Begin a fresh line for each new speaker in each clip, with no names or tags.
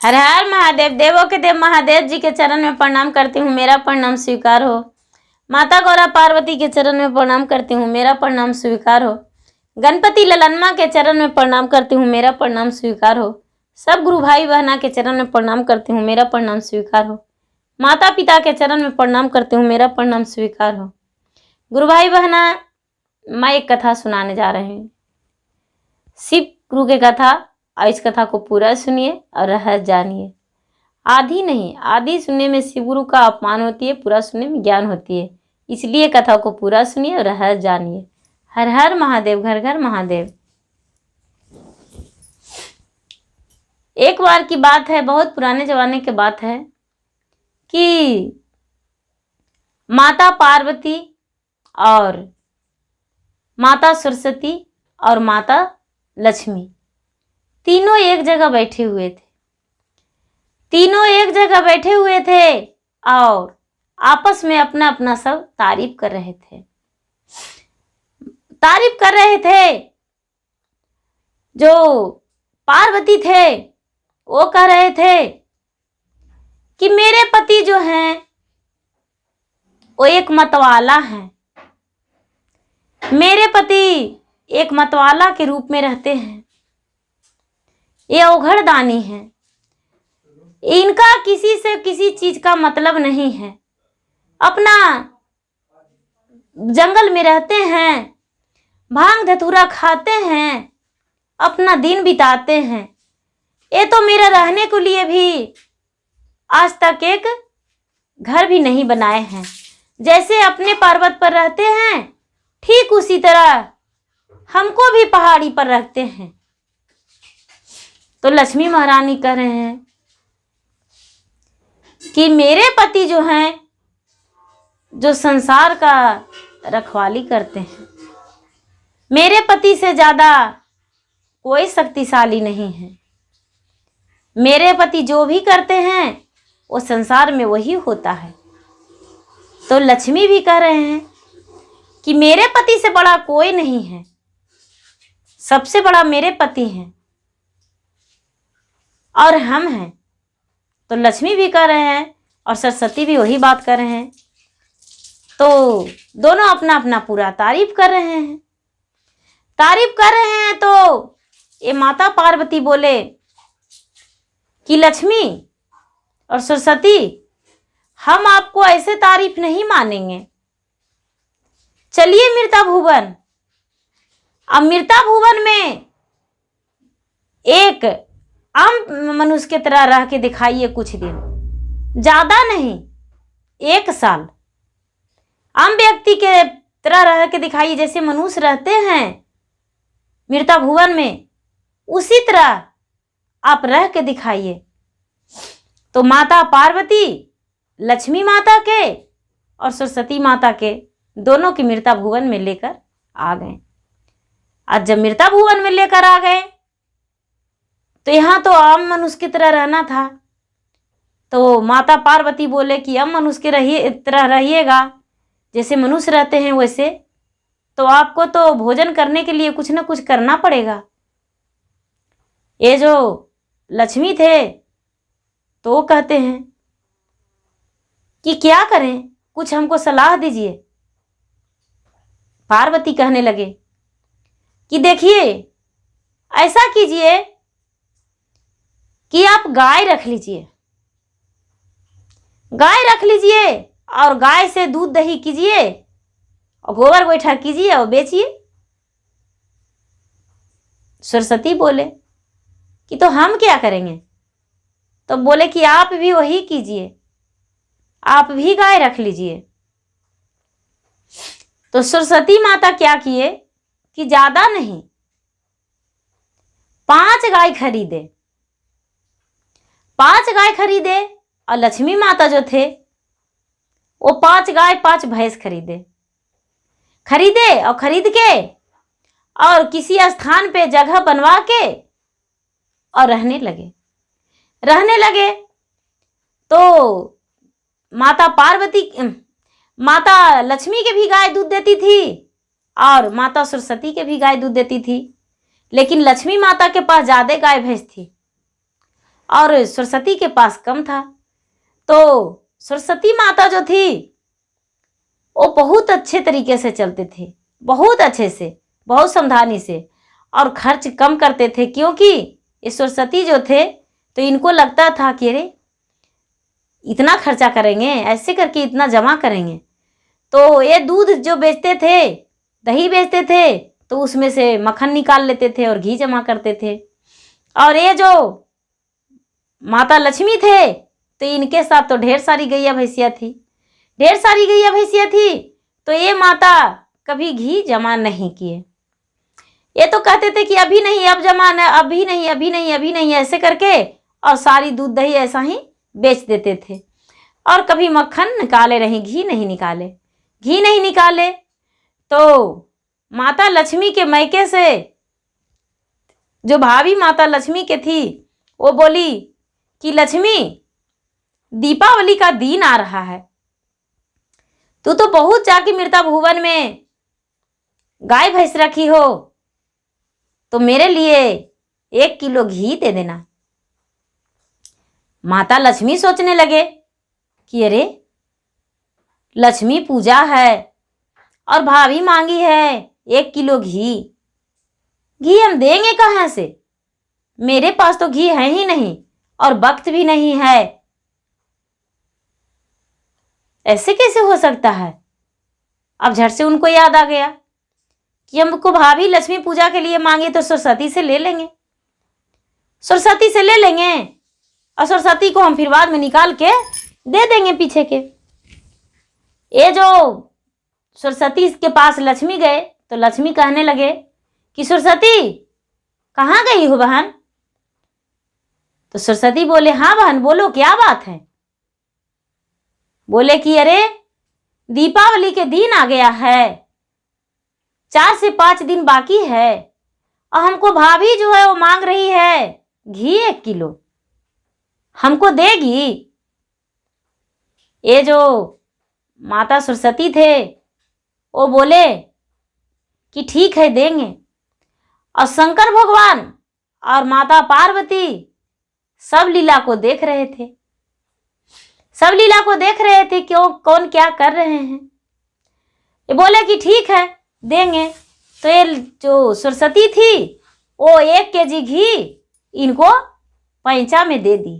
हर हर महादेव। देवों के देव महादेव जी के चरण में प्रणाम करती हूँ, मेरा प्रणाम स्वीकार हो। माता गौरा पार्वती के चरण में प्रणाम करती हूँ, मेरा प्रणाम स्वीकार हो। गणपति ललनमा के चरण में प्रणाम करती हूँ, मेरा प्रणाम स्वीकार हो। सब गुरु भाई बहना के चरण में प्रणाम करती हूँ, मेरा प्रणाम स्वीकार हो। माता पिता के चरण में प्रणाम करती हूँ, मेरा प्रणाम स्वीकार हो। गुरु भाई बहना, मैं एक कथा सुनाने जा रही हूँ, शिव गुरु की कथा। और इस कथा को पूरा सुनिए और रहस्य जानिए। आधी नहीं, आधी सुनने में शिव गुरु का अपमान होती है, पूरा सुनने में ज्ञान होती है। इसलिए कथा को पूरा सुनिए और रहस्य जानिए। हर हर महादेव, घर घर महादेव। एक बार की बात है, बहुत पुराने जमाने की बात है कि माता पार्वती और माता सरस्वती और माता लक्ष्मी तीनों एक जगह बैठे हुए थे। तीनों एक जगह बैठे हुए थे और आपस में अपना अपना सब तारीफ कर रहे थे। तारीफ कर रहे थे। जो पार्वती थे वो कह रहे थे कि मेरे पति जो हैं वो एक मतवाला हैं। मेरे पति एक मतवाला के रूप में रहते हैं। ये औघड़दानी है। इनका किसी से किसी चीज का मतलब नहीं है। अपना जंगल में रहते हैं, भांग धतूरा खाते हैं, अपना दिन बिताते हैं। ये तो मेरा रहने के लिए भी आज तक एक घर भी नहीं बनाए हैं। जैसे अपने पर्वत पर रहते हैं, ठीक उसी तरह हमको भी पहाड़ी पर रखते हैं। तो लक्ष्मी महारानी कह रहे हैं कि मेरे पति जो हैं, जो संसार का रखवाली करते हैं, मेरे पति से ज्यादा कोई शक्तिशाली नहीं है। मेरे पति जो भी करते हैं वो संसार में वही होता है। तो लक्ष्मी भी कह रहे हैं कि मेरे पति से बड़ा कोई नहीं है, सबसे बड़ा मेरे पति हैं और हम हैं। तो लक्ष्मी भी कह रहे हैं और सरस्वती भी वही बात कर रहे हैं। तो दोनों अपना अपना पूरा तारीफ कर रहे हैं। तारीफ कर रहे हैं तो ये माता पार्वती बोले कि लक्ष्मी और सरस्वती, हम आपको ऐसे तारीफ नहीं मानेंगे। चलिए मृता भुवन। अब मृता भुवन में एक आम मनुष्य की तरह रह के दिखाइए कुछ दिन, ज्यादा नहीं, 1 साल। आम व्यक्ति के तरह रह के दिखाइए, जैसे मनुष्य रहते हैं मृता भुवन में, उसी तरह आप रह के दिखाइए। तो माता पार्वती लक्ष्मी माता के और सरस्वती माता के दोनों की मृता भुवन में लेकर आ गए। आज जब मृता भुवन में लेकर आ गए तो यहाँ तो आम मनुष्य की तरह रहना था। तो माता पार्वती बोले कि आम मनुष्य की तरह रहिएगा, जैसे मनुष्य रहते हैं वैसे। तो आपको तो भोजन करने के लिए कुछ ना कुछ करना पड़ेगा। ये जो लक्ष्मी थे तो वो कहते हैं कि क्या करें, कुछ हमको सलाह दीजिए। पार्वती कहने लगे कि देखिए, ऐसा कीजिए कि आप गाय रख लीजिए। गाय रख लीजिए और गाय से दूध दही कीजिए और गोबर गोईठा कीजिए और बेचिए। सरस्वती बोले कि तो हम क्या करेंगे? तो बोले कि आप भी वही कीजिए, आप भी गाय रख लीजिए। तो सरस्वती माता क्या किए कि ज्यादा नहीं, 5 गाय खरीदे। 5 गाय खरीदे और लक्ष्मी माता जो थे वो 5 गाय 5 भैंस खरीदे और खरीद के और किसी स्थान पे जगह बनवा के और रहने लगे। तो माता लक्ष्मी के भी गाय दूध देती थी और माता सरस्वती के भी गाय दूध देती थी, लेकिन लक्ष्मी माता के पास ज्यादा गाय भैंस थी। और सरस्वती के पास कम था। तो सरस्वती माता जो थी वो बहुत अच्छे तरीके से चलते थे, बहुत अच्छे से, बहुत सावधानी से, और खर्च कम करते थे, क्योंकि ये सरस्वती जो थे तो इनको लगता था कि अरे इतना खर्चा करेंगे, ऐसे करके इतना जमा करेंगे। तो ये दूध जो बेचते थे, दही बेचते थे, तो उसमें से मक्खन निकाल लेते थे और घी जमा करते थे। और ये जो माता लक्ष्मी थे तो इनके साथ तो ढेर सारी गैया भैंसिया थी, ढेर सारी गैया भैंसिया थी। तो ये माता कभी घी जमा नहीं किए। ये तो कहते थे कि अभी नहीं, अब जमा न, अभी नहीं, अभी नहीं, अभी नहीं, ऐसे करके और सारी दूध दही ऐसा ही बेच देते थे। और कभी मक्खन निकाले नहीं, घी नहीं निकाले, घी नहीं निकाले। तो माता लक्ष्मी के मैके से जो भाभी माता लक्ष्मी के थी वो बोली कि लक्ष्मी, दीपावली का दिन आ रहा है, तू तो बहुत जाके मृता भुवन में गाय भैंस रखी हो, तो मेरे लिए 1 किलो घी दे देना। माता लक्ष्मी सोचने लगे कि अरे लक्ष्मी पूजा है और भाभी मांगी है 1 किलो घी, घी हम देंगे कहाँ से, मेरे पास तो घी है ही नहीं और वक्त भी नहीं है, ऐसे कैसे हो सकता है। अब झट से उनको याद आ गया कि हमको भाभी लक्ष्मी पूजा के लिए मांगे तो सरस्वती से ले लेंगे, सरस्वती से ले लेंगे और सरस्वती को हम फिर बाद में निकाल के दे देंगे पीछे के। ये जो सरस्वती के पास लक्ष्मी गए तो लक्ष्मी कहने लगे कि सरस्वती कहाँ गई हो बहन। तो सरस्वती बोले हाँ बहन बोलो क्या बात है। बोले कि अरे दीपावली के दिन आ गया है, 4 से 5 दिन बाकी है और हमको भाभी जो है वो मांग रही है घी 1 किलो, हमको देगी। ये जो माता सरस्वती थे वो बोले कि ठीक है देंगे। और शंकर भगवान और माता पार्वती सब लीला को देख रहे थे, सब लीला को देख रहे थे क्यों कौन क्या कर रहे हैं। ये बोले कि ठीक है देंगे। तो ये जो सरस्वती थी वो 1 केजी घी इनको पैंचा में दे दी,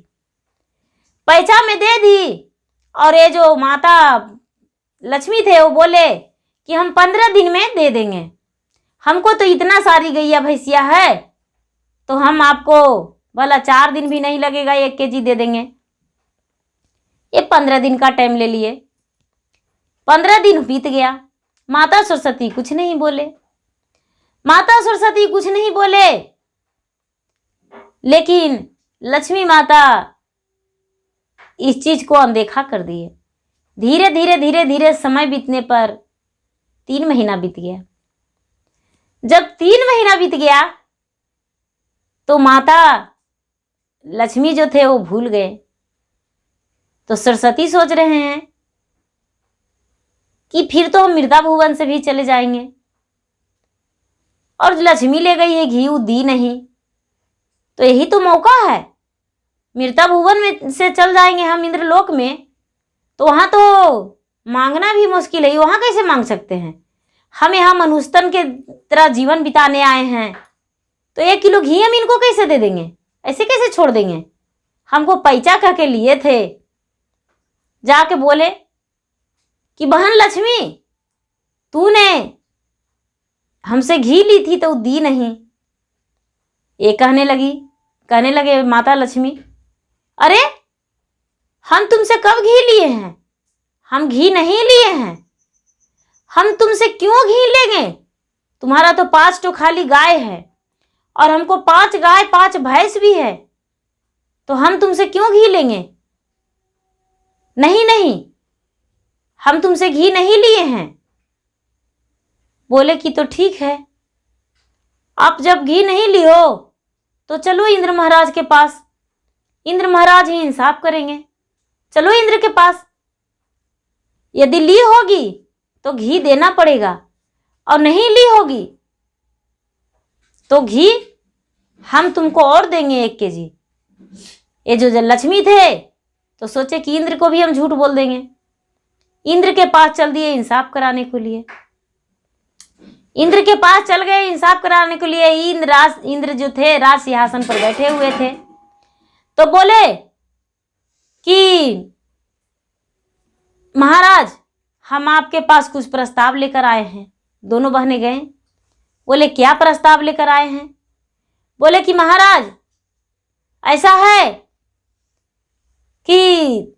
पैंचा में दे दी। और ये जो माता लक्ष्मी थे वो बोले कि हम 15 दिन में दे देंगे, हमको तो इतना सारी गैया भैंसिया है तो हम आपको भला 4 दिन भी नहीं लगेगा 1 केजी दे देंगे। ये 15 दिन का टाइम ले लिए। 15 दिन बीत गया, माता सरस्वती कुछ नहीं बोले, माता सरस्वती कुछ नहीं बोले। लेकिन लक्ष्मी माता इस चीज को अनदेखा कर दिए। धीरे धीरे धीरे धीरे समय बीतने पर 3 महीना बीत गया। जब 3 महीना बीत गया तो माता लक्ष्मी जो थे वो भूल गए। तो सरस्वती सोच रहे हैं कि फिर तो हम मृता भुवन से भी चले जाएंगे और लक्ष्मी ले गई है घी, दी नहीं, तो यही तो मौका है, मृता भुवन में से चल जाएंगे हम इंद्रलोक में, तो वहां तो मांगना भी मुश्किल है, वहां कैसे मांग सकते हैं। हम यहाँ मनुष्यतन के तरह जीवन बिताने आए हैं, तो 1 किलो घी हम इनको कैसे दे देंगे, ऐसे कैसे छोड़ देंगे। हमको पैसा कह के लिए थे। जाके बोले कि बहन लक्ष्मी तूने हमसे घी ली थी तो दी नहीं। ये कहने लगे माता लक्ष्मी, अरे हम तुमसे कब घी लिए हैं, हम घी नहीं लिए हैं, हम तुमसे क्यों घी लेंगे, तुम्हारा तो 5 तो खाली गाय है और हमको 5 गाय 5 भैंस भी है, तो हम तुमसे क्यों घी लेंगे। नहीं नहीं हम तुमसे घी नहीं लिए हैं। बोले कि तो ठीक है, आप जब घी नहीं ली हो तो चलो इंद्र महाराज के पास, इंद्र महाराज ही इंसाफ करेंगे, चलो इंद्र के पास। यदि ली होगी तो घी देना पड़ेगा और नहीं ली होगी तो घी हम तुमको और देंगे 1 केजी। ये जो लक्ष्मी थे तो सोचे कि इंद्र को भी हम झूठ बोल देंगे। इंद्र के पास चल दिए इंसाफ कराने के लिए। इंद्र के पास चल गए इंसाफ कराने के लिए। इंद्र जो थे राज सिंहासन पर बैठे हुए थे, तो बोले कि महाराज, हम आपके पास कुछ प्रस्ताव लेकर आए हैं। दोनों बहनें गए, बोले क्या प्रस्ताव लेकर आए हैं? बोले कि महाराज, ऐसा है कि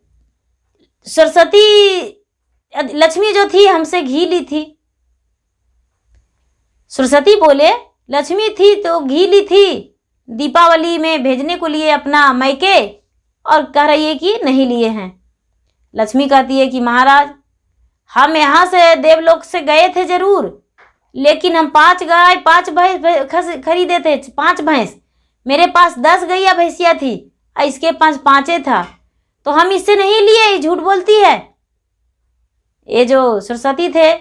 सरस्वती लक्ष्मी जो थी हमसे घी ली थी। सरस्वती बोले लक्ष्मी थी तो घी ली थी दीपावली में भेजने को लिए अपना मैके, और कह रही है कि नहीं लिए हैं। लक्ष्मी कहती है कि महाराज, हम यहाँ से देवलोक से गए थे जरूर, लेकिन हम 5 गाय 5 भैंस खरीदे थे, 5 भैंस। मेरे पास 10 गैया भैंसिया थी, इसके पास 5 था, तो हम इससे नहीं लिए, झूठ बोलती है। ये जो सरस्वती थे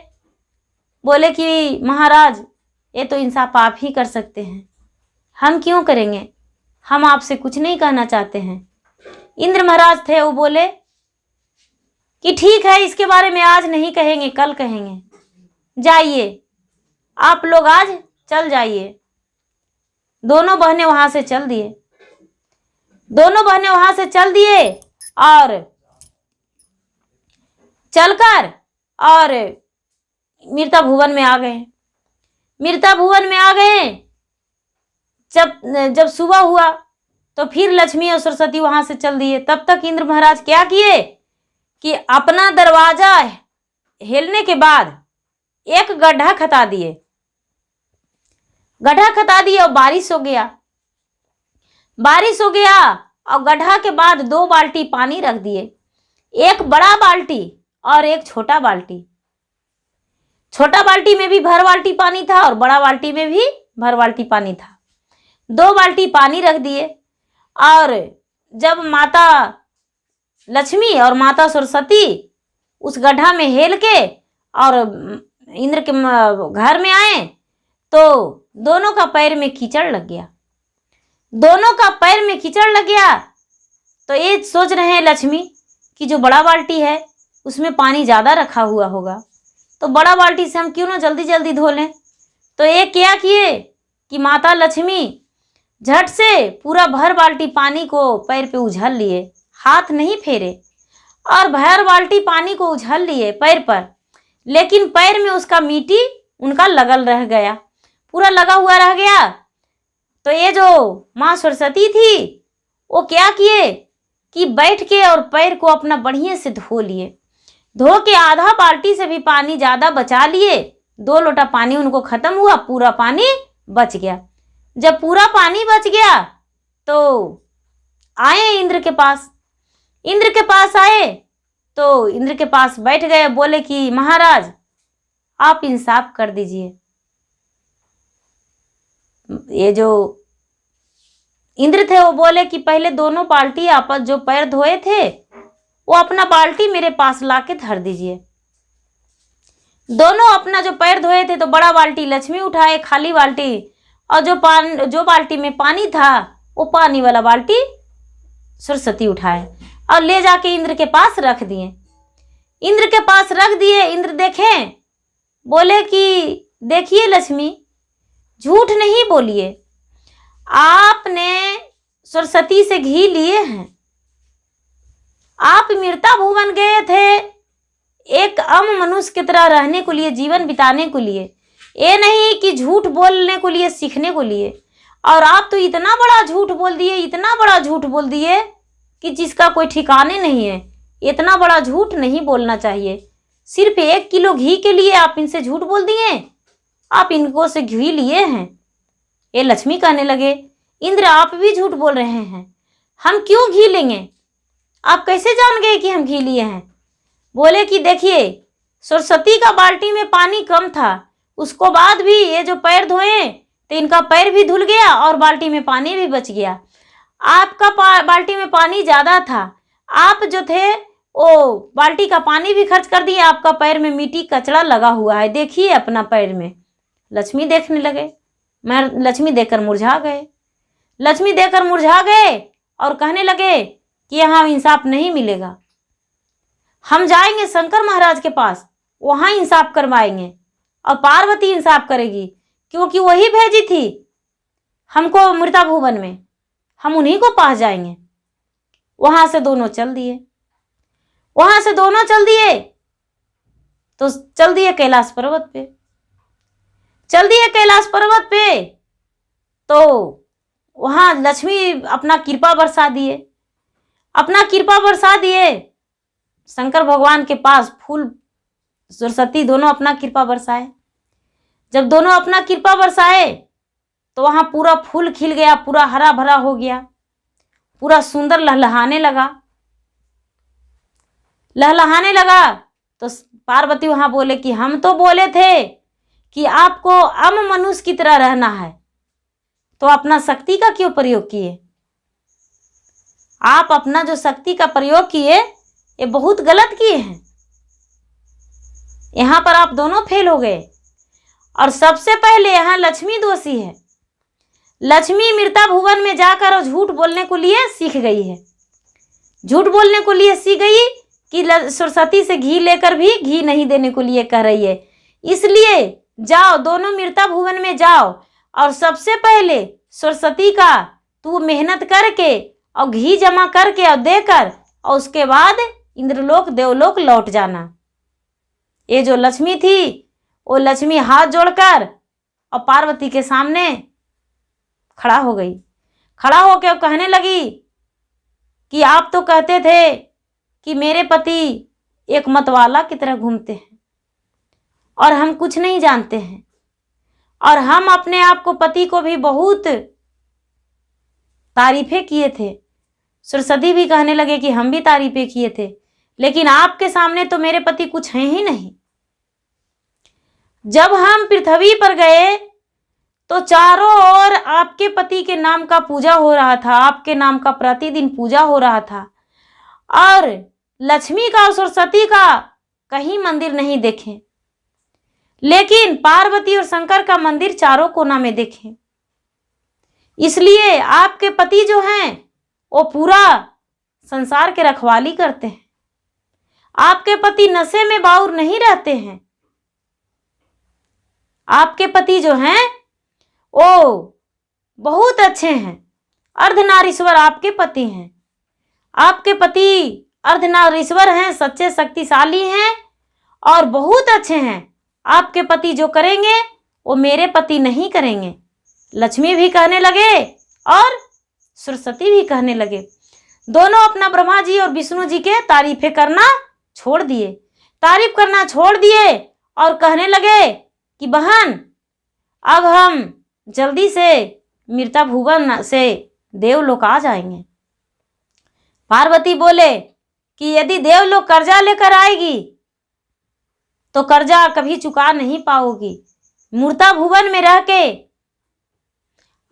बोले कि महाराज, ये तो इंसाफ आप ही कर सकते हैं, हम क्यों करेंगे, हम आपसे कुछ नहीं कहना चाहते हैं। इंद्र महाराज थे, वो बोले कि ठीक है, इसके बारे में आज नहीं कहेंगे, कल कहेंगे, जाइए आप लोग, आज चल जाइए। दोनों बहनें वहां से चल दिए। दोनों बहनें वहां से चल दिए और चलकर और मीरता भुवन में आ गए। मीरता भुवन में आ गए। जब सुबह हुआ तो फिर लक्ष्मी और सरस्वती वहां से चल दिए। तब तक इंद्र महाराज क्या किए कि अपना दरवाजा हिलने के बाद एक गड्ढा खता दिए। गड्ढा खता दिए और बारिश हो गया। बारिश हो गया और गड्ढा के बाद 2 बाल्टी पानी रख दिए, एक बड़ा बाल्टी और एक छोटा बाल्टी। छोटा बाल्टी में भी भर बाल्टी पानी था और बड़ा बाल्टी में भी भर बाल्टी पानी था। 2 बाल्टी पानी रख दिए। और जब माता लक्ष्मी और माता सरस्वती उस गड्ढा में हेल के और इंद्र के घर में आए तो दोनों का पैर में कीचड़ लग गया। दोनों का पैर में कीचड़ लग गया। तो ये सोच रहे हैं लक्ष्मी कि जो बड़ा बाल्टी है उसमें पानी ज़्यादा रखा हुआ होगा, तो बड़ा बाल्टी से हम क्यों ना जल्दी जल्दी धो लें। तो ये क्या किए कि माता लक्ष्मी झट से पूरा भर बाल्टी पानी को पैर पे उझल लिए, हाथ नहीं फेरे, और भर बाल्टी पानी को उझल लिए पैर पर। लेकिन पैर में उसका मिट्टी उनका लगल रह गया, पूरा लगा हुआ रह गया। तो ये जो माँ सरस्वती थी वो क्या किए कि बैठ के और पैर को अपना बढ़िया से धो लिए। धो के आधा बाल्टी से भी पानी ज़्यादा बचा लिए। 2 लोटा पानी उनको खत्म हुआ, पूरा पानी बच गया। जब पूरा पानी बच गया तो आए इंद्र के पास। इंद्र के पास आए तो इंद्र के पास बैठ गए। बोले कि महाराज, आप इंसाफ कर दीजिए। ये जो इंद्र थे वो बोले कि पहले दोनों बाल्टी आपस जो पैर धोए थे वो अपना बाल्टी मेरे पास लाके धर दीजिए। दोनों अपना जो पैर धोए थे तो बड़ा बाल्टी लक्ष्मी उठाए खाली बाल्टी, और जो बाल्टी में पानी था वो पानी वाला बाल्टी सरस्वती उठाए और ले जाके इंद्र के पास रख दिए। इंद्र के पास रख दिए। इंद्र देखें, बोले कि देखिए लक्ष्मी, झूठ नहीं बोलिए, आपने सरस्वती से घी लिए हैं। आप मीरता भुवन गए थे एक आम मनुष्य की तरह रहने को लिए, जीवन बिताने को लिए, ये नहीं कि झूठ बोलने को लिए, सीखने को लिए। और आप तो इतना बड़ा झूठ बोल दिए, इतना बड़ा झूठ बोल दिए कि जिसका कोई ठिकाने नहीं है। इतना बड़ा झूठ नहीं बोलना चाहिए। सिर्फ 1 किलो घी के लिए आप इनसे झूठ बोल दिए, आप इनको से घी लिए हैं। ये लक्ष्मी कहने लगे, इंद्र आप भी झूठ बोल रहे हैं, हम क्यों घी लेंगे, आप कैसे जान गए कि हम घी लिए हैं। बोले कि देखिए, सरस्वती का बाल्टी में पानी कम था, उसको बाद भी ये जो पैर धोए तो इनका पैर भी धुल गया और बाल्टी में पानी भी बच गया। आपका बाल्टी में पानी ज़्यादा था, आप जो थे वो बाल्टी का पानी भी खर्च कर दिए, आपका पैर में मिट्टी कचड़ा लगा हुआ है, देखिए अपना पैर में। लक्ष्मी देखने लगे, मैं लक्ष्मी देखकर मुरझा गए। लक्ष्मी देखकर मुरझा गए और कहने लगे कि यहाँ इंसाफ नहीं मिलेगा, हम जाएंगे शंकर महाराज के पास, वहां इंसाफ करवाएंगे और पार्वती इंसाफ करेगी, क्योंकि वही भेजी थी हमको मृता भुवन में, हम उन्हीं को पास जाएंगे। वहां से दोनों चल दिए, तो चल दिए कैलाश पर्वत पे, तो वहां लक्ष्मी अपना कृपा बरसा दिए, शंकर भगवान के पास फूल, सरस्वती दोनों अपना कृपा बरसाए। जब दोनों अपना कृपा बरसाए तो वहां पूरा फूल खिल गया, पूरा हरा भरा हो गया, पूरा सुंदर लहलहाने लगा। तो पार्वती वहां बोले कि हम तो बोले थे कि आपको मनुष्य की तरह रहना है, तो अपना शक्ति का क्यों प्रयोग किए? आप अपना जो शक्ति का प्रयोग किए ये बहुत गलत किए हैं। यहां पर आप दोनों फेल हो गए। और सबसे पहले यहां लक्ष्मी दोषी है। लक्ष्मी मृता भुवन में जाकर झूठ बोलने को लिए सीख गई है, कि सरस्वती से घी लेकर भी घी नहीं देने को लिए कह रही है। इसलिए जाओ, दोनों मृता भुवन में जाओ और सबसे पहले सरस्वती का तू मेहनत करके और घी जमा करके और देकर, और उसके बाद इंद्रलोक देवलोक लौट जाना। ये जो लक्ष्मी थी वो लक्ष्मी हाथ जोड़कर और पार्वती के सामने खड़ा होकर कहने लगी कि आप तो कहते थे कि मेरे पति एक मतवाला की तरह घूमते हैं और हम कुछ नहीं जानते हैं, और हम अपने आप को पति को भी बहुत तारीफें किए थे। सरस्वती भी कहने लगे कि हम भी तारीफें किए थे, लेकिन आपके सामने तो मेरे पति कुछ हैं ही नहीं। जब हम पृथ्वी पर गए तो चारों ओर आपके पति के नाम का पूजा हो रहा था, आपके नाम का प्रतिदिन पूजा हो रहा था, और लक्ष्मी का और सरस्वती का कहीं मंदिर नहीं देखे, लेकिन पार्वती और शंकर का मंदिर चारों कोना में देखे। इसलिए आपके पति जो हैं वो पूरा संसार के रखवाली करते हैं। आपके पति नशे में बाउर नहीं रहते हैं। आपके पति जो हैं वो बहुत अच्छे हैं, अर्धनारीश्वर आपके पति हैं। आपके पति अर्धनारीश्वर हैं, सच्चे शक्तिशाली हैं और बहुत अच्छे हैं। आपके पति जो करेंगे वो मेरे पति नहीं करेंगे। लक्ष्मी भी कहने लगे और सरस्वती भी कहने लगे। दोनों अपना ब्रह्मा जी और विष्णु जी के तारीफ करना छोड़ दिए और कहने लगे कि बहन, अब हम जल्दी से मृता भुवन से देवलोक आ जाएंगे। पार्वती बोले कि यदि देवलोक कर्जा लेकर आएगी तो कर्जा कभी चुका नहीं पाओगी। मृता भुवन में रह के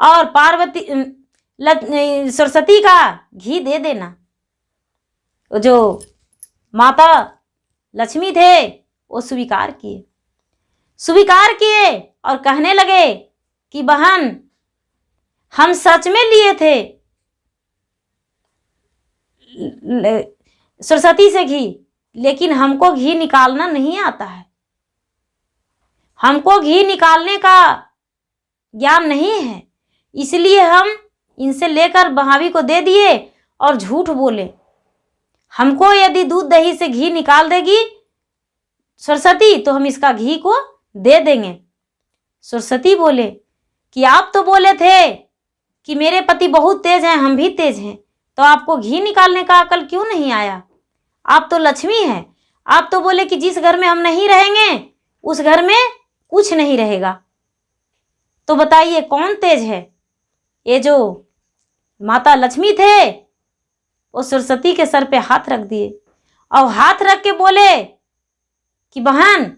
और सरस्वती का घी दे देना। जो माता लक्ष्मी थे वो स्वीकार किए और कहने लगे कि बहन, हम सच में लिए थे सरस्वती से घी, लेकिन हमको घी निकालना नहीं आता है, हमको घी निकालने का ज्ञान नहीं है, इसलिए हम इनसे लेकर महावी को दे दिए और झूठ बोले। हमको यदि दूध दही से घी निकाल देगी सरस्वती तो हम इसका घी को दे देंगे। सरस्वती बोले कि आप तो बोले थे कि मेरे पति बहुत तेज हैं, हम भी तेज हैं, तो आपको घी निकालने का अकल क्यों नहीं आया? आप तो लक्ष्मी हैं। आप तो बोले कि जिस घर में हम नहीं रहेंगे उस घर में कुछ नहीं रहेगा। तो बताइए कौन तेज है? ये जो माता लक्ष्मी थे वो सरस्वती के सर पे हाथ रख दिए और हाथ रख के बोले कि बहन,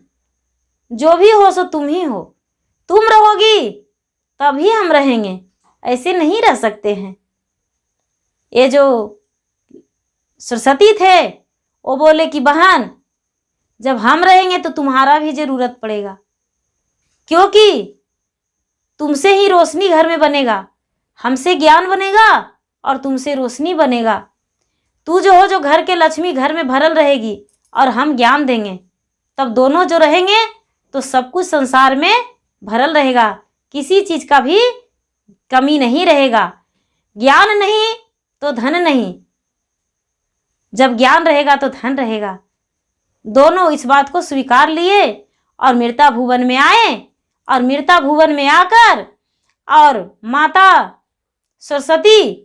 जो भी हो सो तुम ही हो, तुम रहोगी तभी हम रहेंगे, ऐसे नहीं रह सकते हैं। ये जो सरस्वती थे वो बोले कि बहन, जब हम रहेंगे तो तुम्हारा भी जरूरत पड़ेगा, क्योंकि तुमसे ही रोशनी घर में बनेगा, हमसे ज्ञान बनेगा और तुमसे रोशनी बनेगा। तू जो हो, जो घर के लक्ष्मी घर में भरल रहेगी और हम ज्ञान देंगे, तब दोनों जो रहेंगे तो सब कुछ संसार में भरल रहेगा, किसी चीज़ का भी कमी नहीं रहेगा। ज्ञान नहीं तो धन नहीं, जब ज्ञान रहेगा तो धन रहेगा। दोनों इस बात को स्वीकार लिए और मृता भुवन में आए, और मृता भुवन में आकर और माता सरस्वती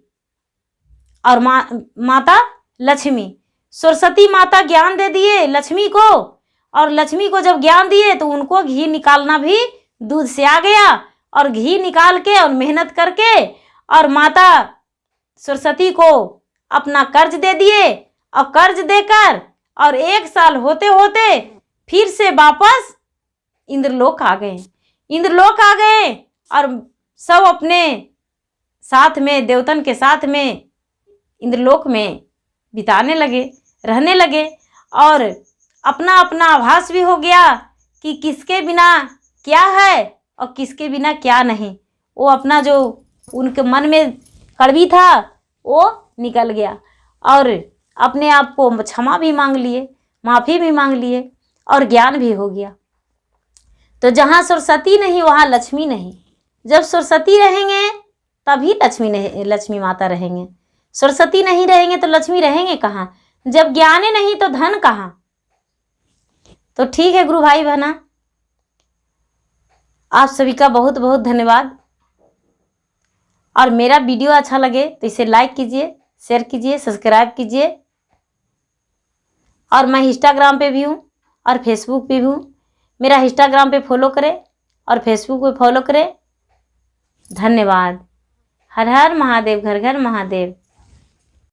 और माता लक्ष्मी, सरस्वती माता ज्ञान दे दिए लक्ष्मी को, और लक्ष्मी को जब ज्ञान दिए तो उनको घी निकालना भी दूध से आ गया, और घी निकाल के और मेहनत करके और माता सरस्वती को अपना कर्ज दे दिए, और कर्ज देकर और 1 साल होते होते फिर से वापस इंद्रलोक आ गए। इंद्रलोक आ गए और सब अपने साथ में, देवतन के साथ में इंद्रलोक में बिताने लगे, रहने लगे, और अपना अपना आभास भी हो गया कि किसके बिना क्या है और किसके बिना क्या नहीं। वो अपना जो उनके मन में कड़वी था वो निकल गया, और अपने आप को क्षमा भी मांग लिए, माफ़ी भी मांग लिए, और ज्ञान भी हो गया। तो जहाँ सरस्वती नहीं वहाँ लक्ष्मी नहीं। जब सरस्वती रहेंगे तभी लक्ष्मी माता रहेंगे। सरस्वती नहीं रहेंगे तो लक्ष्मी रहेंगे कहाँ? जब ज्ञान नहीं तो धन कहाँ? तो ठीक है गुरु भाई बहना, आप सभी का बहुत बहुत धन्यवाद। और मेरा वीडियो अच्छा लगे तो इसे लाइक कीजिए, शेयर कीजिए, सब्सक्राइब कीजिए। और मैं इंस्टाग्राम पे भी हूँ और फेसबुक पे भी हूँ। मेरा इंस्टाग्राम पे फॉलो करें और फेसबुक पे फॉलो करें। धन्यवाद। हर हर महादेव, घर घर महादेव।